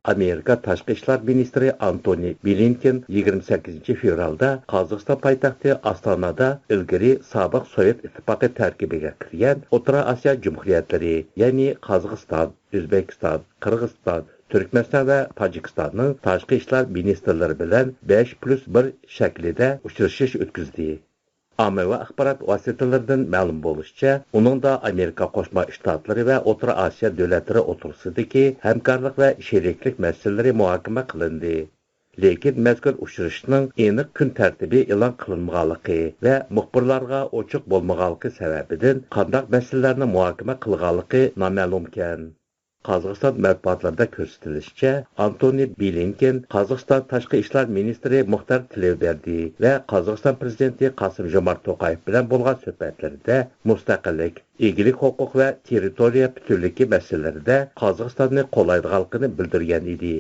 Amerika Tashqi ishlar ministri Antoni Blinken 28 fevralda Qozog'iston poytaxti Ostonada ilgari sobiq Sovet ittifoqi tarkibiga kirgan O'rta Osiyo jumhuriyatlari, ya'ni Qozog'iston, O'zbekiston, Qirg'iziston, Turkmaniston va Tojikistonning tashqi ishlar ministrlari bilan 5+1 shaklida uchrashish o'tkazdi. Ommaviy axborot vositalaridan ma'lum bo'lishicha, uningda Amerika Qo'shma Shtatlari va O'rta Osiyo davlatlari o'rtasidagi hamkorlik va sheriklik masalalari muhokama qilindi. Lekin mazkur uchrashishning aniq kun tartibi e'lon qilinmaganligi va muxbirlarga ochiq bo'lmaganligi sababidan qanday masalalarni muhokama qilganligi noma'lumkan. Qozog'iston matbuotlarida ko'rsatilishicha, Antoni Blinken Qozog'iston tashqi ishlar ministri Muxtar Tilevberdi va Qozog'iston prezidenti Qosim-Jomart To'qayev bilan bo'lgan suhbatlarida mustaqillik, egilik huquq va territoriya butunligi masalalarida Qozog'istonni qo'llaydiganligini bildirgan edi.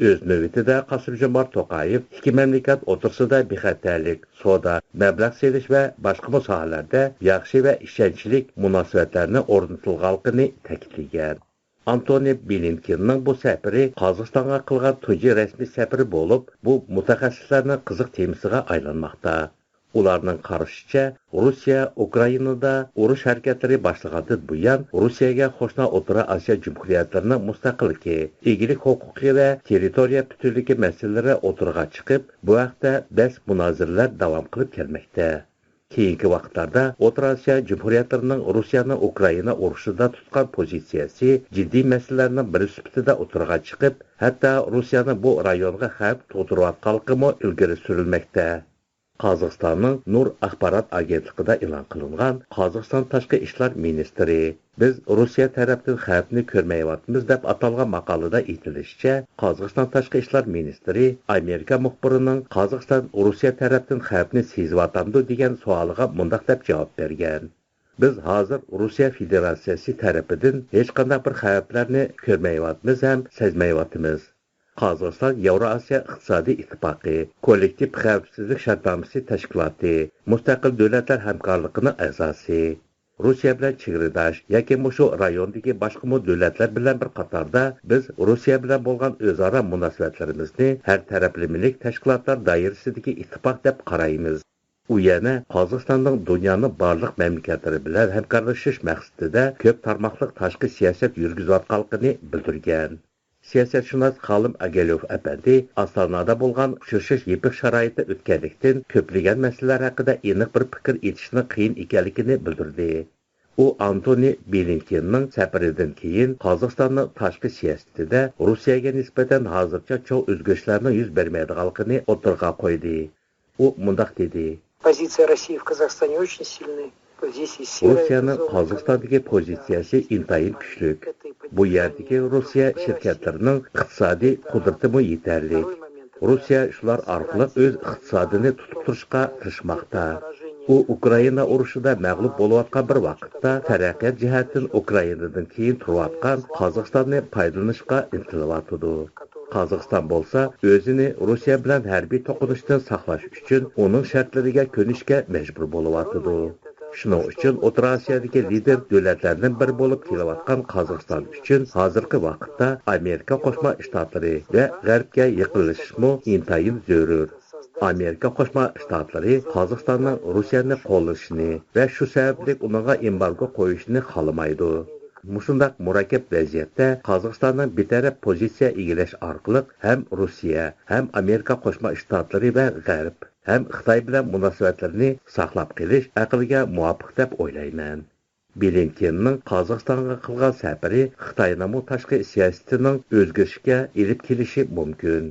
O'z navbatida Qosim-Jomart To'qayev ikki mamlakat o'rtasida bexatarlik, savdo, mablag' selish va boshqa sohalarda yaxshi va ishonchli munosabatlarni o'rnatilganligini ta'kidlagan. Antoni Blinkenning bu safari Qozog'istonga qilgan tunji rasmiy safari bo'lib, bu mutaxassislarning qiziq temasiga aylanmoqda. Ularning qarashicha, Rossiya Ukrainada urush harakatlari boshlagandan buyon Rossiyaga qo'shni O'rta Osiyo jumhuriyatlarining mustaqilligi, egilik huquqi va territoriya butunligi masalalari o'tirg'a chiqib, bu vaqtda bas munozaralar davom qilib kelmoqda. Keyingi vaqtlarda O'rta Osiyo jumhuriyatlarining Rossiyani Ukraina urushida tutgan pozitsiyasi jiddiy masalalarning biri sifatida o'tirg'a chiqib, hatto Rossiyani bu rayonga xavf tug'dirayotganligi ilgari surilmoqda. Qozog'istonning Nur axborot agentligida e'lon qilingan Qozog'iston tashqi ishlar ministri "Biz Rossiya tarafdan xavfni ko'rmayapmiz" deb atalgan maqolada aytilishicha, Qozog'iston tashqi ishlar ministri Amerika muxbirining Qozog'iston Rossiya tarafdan xavfni sezyapti degan savoliga mundaq deb javob bergan. "Biz hozir Rossiya Federatsiyasi tarafidan hech qanday bir xavflarni ko'rmayapmiz ham sezmayapmiz. Qozog'iston Yevroasiyo iqtisodiy ittifoqi, kollektiv xavfsizlik shartnomasi tashkiloti, mustaqil davlatlar hamkorligining a'zosi. Rossiya bilan chegaradosh yoki shu rayondagi boshqa davlatlar bilan bir qatorda biz Rossiya bilan bo'lgan o'zaro munosabatlarimizni har taraflamalik tashkilotlar doirasidagi ittifoq deb qaraymiz. U yana Qozog'istonning dunyoning barliq mamlakatlari bilan hamkorlashish maqsadida ko'p tarmoqli tashqi siyosat yurgizayotganligini bildirgan. Siyasatshunos Xalim Agalov apandi Ostonada bo'lgan uchrashish yepiq sharoitda o'tganlikdan ko'plagan masalalar haqida aniq bir fikr etishni qiyin ekanligini bildirdi. U Antoni Blinkenning safaridan keyin Qozog'istonning tashqi siyosatida Rossiyaga nisbatan hozircha cho'q o'zgarishlarning yuz bermaydiganligini o'tirg'a qo'ydi. U mundaq dedi: "Pozitsiya Rossiya в Казахстане очень сильная. Rusiyaning Qozog'istondagi pozitsiyasi intayin kuchli. Bu yerdagi Rossiya shirkatlarining iqtisodiy qudrati yetarli. Rossiya shular orqali o'z iqtisodini tutib turishga tirishmoqda. U Ukraina urushida mag'lub bo'layotgan bir vaqtda taraqqiyot jihatdan Ukrainadan keyin turayotgan Qozog'istonni foydalanishga intilyapti. Qozog'iston bo'lsa, o'zini Rossiya bilan harbiy to'qnashuvdan saqlash uchun uning shartlariga ko'nishga majbur bo'layapti. Shuning uchun O'rta Osiyodagi lider davlatlardan biri bo'lib kelayotgan Qozog'iston uchun hozirgi vaqtda Amerika Qo'shma Shtatlari va G'arbga yaqinlashishmi intayin zarur. Amerika Qo'shma Shtatlari Qozog'istonning Rossiyani qo'llashini va shu sababli uningga embargo qo'yishni xohlamaydi. Mushundaq murakkab vaziyatda Qozog'istonning betaraf pozitsiya egallash orqali ham Rossiya, ham Amerika Qo'shma Shtatlari va G'arb ham Xitoy bilan munosabatlarni saqlab qolish aqlga muvofiq deb o'ylayman. Blinkenning Qozog'istonga qilgan safari Xitoyning tashqi siyosatining o'zgarishiga olib kelishi mumkin.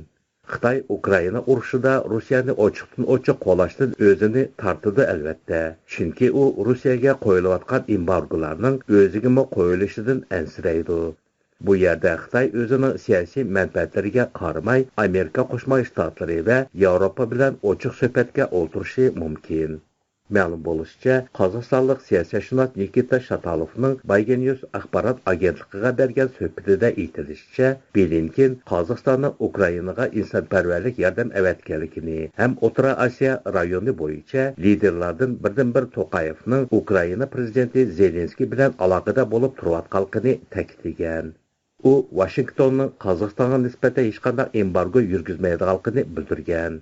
Xitoy Ukraina urushida Rossiyani ochiq qo'llashdan o'zini tortdi albatta. Chunki u Rossiyaga qo'yilayotgan embargolarning o'ziga qo'yilishidan ansiraydi. Bu yerda Xitoy o'zining siyosiy manfaatlariga qaramay Amerika Qo'shma Shtatlari va Yevropa bilan ochiq suhbatga o'tirishi mumkin. Ma'lum bo'lishicha, Qozog'istonlik siyosatshunos Nikita Shatalovning Baygen-News axborot agentligiga bergan suhbatida aytilishicha, Blinken Qozog'istonning Ukrainaga insonparvarlik yordam avatganligini ham O'rta Osiyo rayoni bo'yicha liderlardan birdan-bir To'qayevning Ukraina prezidenti Zelenskiy bilan aloqada bo'lib turayotganligini ta'kidlagan. U Washingtonning Qozog'istonga nisbatan hech qanday embargo yurgizmaydiganligini bildirgan.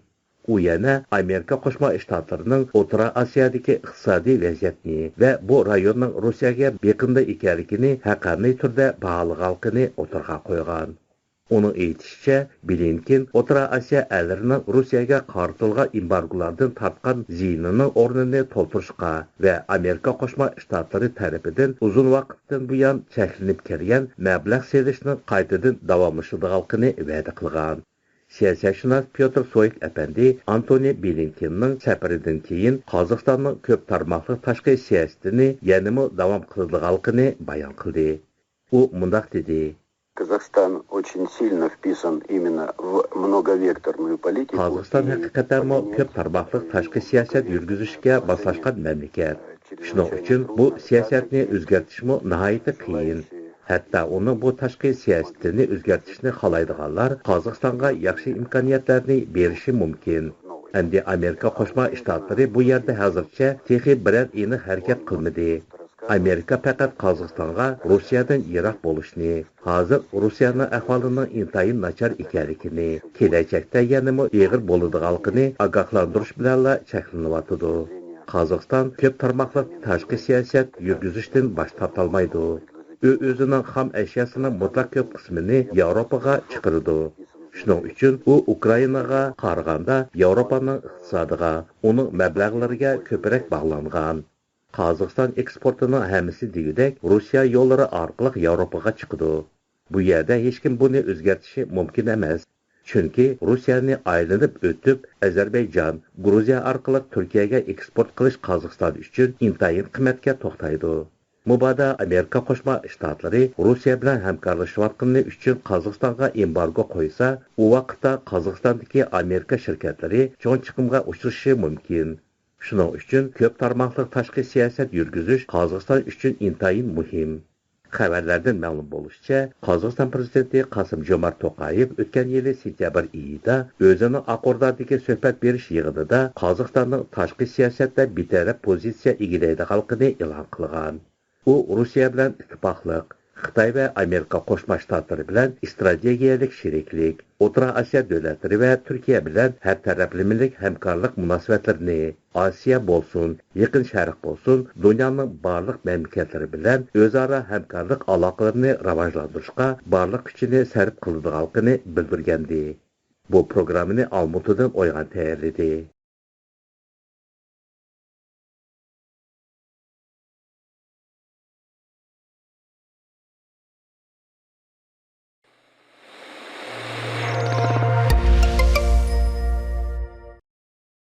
U yana Amerika Qo'shma Shtatlarining O'rta Osiyodagi iqtisodiy vaziyatni va bu rayonning Rossiyaga beqinda ekanligini haqiqiy turda baholaganligini o'tirg'a qo'ygan. Onun aytishicha, Blinken O'rta Osiyo ellarining Rossiyaga qartilgan embargolardan tortgan ziyinining o'rnini to'ldirishga va Amerika Qo'shma Shtatlari tarafidan uzun vaqtdan buyon cheklanib kelgan mablag' selishning qaytadan davomlashadiganligini va'da qilgan. Siyasatshunos Pyotr Soyik apandi Antoni Blinkenning safaridan keyin Qozog'istonning ko'p tarmoqli tashqi siyosatini yanada davom qiladiganligini bayon qildi. U mundaq dedi: Казахстан очень сильно вписан именно в многовекторную политику. Qozog'iston haqiqatan ko'p tarmoqli tashqi siyosat yurgizishga moslashgan mamlakat. Shuning uchun bu siyosatni o'zgartirishmi nihoyatda qiyin. Hatta uning bu tashqi siyosatini o'zgartirishni xohlaydiganlar Qozog'istonga yaxshi imkoniyatlarni berishi mumkin. Endi Amerika Qo'shma Shtatlari bu yerda hozircha texi biror aniq harakat qilmadi. Amerika faqat Qozog'istonga Rossiyadan yiroq bo'lishni, hozir Rossiyaning ahvolining intayin nachar ekanligini, kelajakda yanada og'ir bo'ladiganligini ogohlantirish bilan cheklanyapti. Qozog'iston ko'p tarmoqli tashqi siyosat yurgizishdan bosh tortolmaydi. U o'zining xom ashyosining mutlaq ko'p qismini Yevropaga chiqaradi. Shuning uchun u Ukrainaga qaraganda Yevropaning iqtisodiga, uning mablag'lariga ko'proq bog'langan. Qozog'iston eksportining hammasi degudek Rossiya yo'llari orqali Yevropaga chiqadi. Bu yerda hech kim buni o'zgartirishi mumkin emas. Chunki Rossiyani aylanib o'tib Ozarbayjon, Gruziya orqali Turkiyaga eksport qilish Qozog'iston uchun intayin qimmatga to'xtaydi. Mubada Amerika Qo'shma Shtatlari Rossiya bilan hamkorlashayotgani uchun Qozog'istonga embargo qo'ysa, u vaqtda Qozog'istondagi Amerika shirkatlari cho'ng chiqimga uchrashi mumkin. Shuning uchun ko'p tarmoqli tashqi siyosat yurgizish Qozog'iston uchun intayin muhim. Xabarlardan ma'lum bo'lishicha, Qozog'iston prezidenti Qosim-Jomart To'qayev o'tgan yil sentyabr oyida o'zining Aqordadagi suhbat berish yig'inida Qozog'istonning tashqi siyosatda betaraf pozitsiya egallaydiganligini e'lon qilgan. U Rossiya bilan ittifoqlik, Xitoy va Amerika Qo'shma Shtatlari bilan strategiyalik sheriklik, O'rta Osiyo davlatlari va Turkiya bilan har taraflamalik hamkorlik munosabatlarini, Osiyo bo'lsin, Yaqin Sharq bo'lsin, dunyoning barliq mamlakatlari bilan o'zaro hamkorlik aloqalarini rivojlantirishga barliq kuchini sarf qiladiganligini bildirgandi. Bu programmani Almutidan Oygan tayyorladi.